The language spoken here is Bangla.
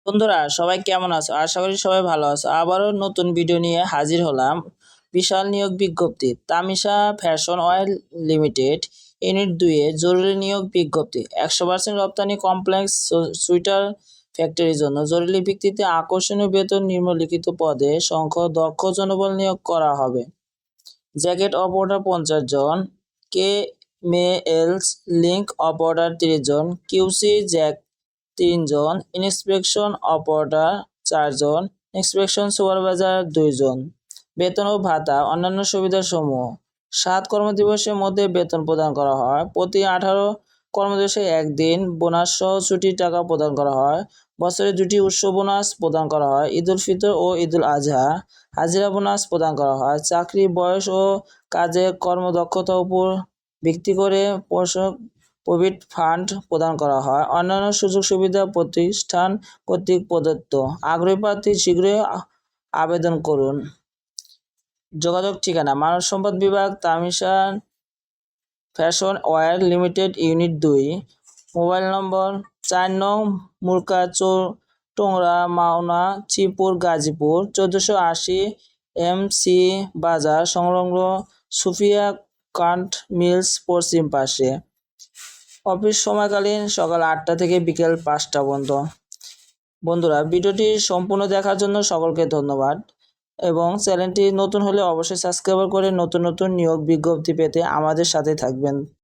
বন্ধুরা সবাই কেমন আছো? আশা করি সবাই ভালো আছো। আবারও নতুন ভিডিও নিয়ে হাজির হলাম। বিশাল নিয়োগ বিজ্ঞপ্তি, তামিশা ফ্যাশন অয়েল লিমিটেড ইউনিট 2 এ জরুরি নিয়োগ বিজ্ঞপ্তি। 100% রপ্তানি কমপ্লেক্স সুইটার ফ্যাক্টরির জন্য জরুরি ভিত্তিতে আকর্ষণীয় বেতন, নিম্নলিখিত পদে সংখ্যা দক্ষ জনবল নিয়োগ করা হবে। জ্যাকেট অপারেটর 50 জন, কে মেলস লিঙ্ক অপারেটর 30 জন, কিউসি জ্যাক 3 জন, ইন্সপেকশন অপারেটর 4 জন, ইন্সপেকশন সুপারভাইজার 2 জন। বেতন ও ভাতা অন্যান্য সুবিধাসমূহ: 7 কর্মদিবসের মধ্যে বেতন প্রদান করা হয়। প্রতি 18 কর্মদিবসে একদিন বোনাস সহ ছুটির টাকা প্রদান করা হয়। বছরে 2টি উৎসব বোনাস প্রদান করা হয়: ঈদুল ফিতর ও ঈদুল আজহা। হাজিরা বোনাস প্রদান করা হয়। চাকরি, বয়স ও কাজের কর্মদক্ষতার উপর ভিত্তি করে প্রভিডেন্ট ফান্ড প্রদান করা হয়। অন্যান্য সুযোগ সুবিধা প্রতিষ্ঠান কর্তৃক প্রদত্ত। আগ্রহী প্রার্থী শীঘ্রই আবেদন করুন। যোগাযোগ ঠিকানা: মানব সম্পদ বিভাগ, Tamisha fashion oil limited, unit 2। Mobile number: 4 নং মুরকা টোংরা, মাওনা, শ্রীপুর, গাজীপুর 1480 MC বাজার সংলগ্ন সুফিয়া কান্ট মিলস পশ্চিম পাশে। অফিস সময়কালীন সকাল 8টা থেকে বিকেল 5টা পর্যন্ত। বন্ধুরা, ভিডিওটি সম্পূর্ণ দেখার জন্য সকলকে ধন্যবাদ এবং চ্যানেলটি নতুন হলে অবশ্যই সাবস্ক্রাইব করে নতুন নতুন নিয়োগ বিজ্ঞপ্তি পেতে আমাদের সাথে থাকবেন।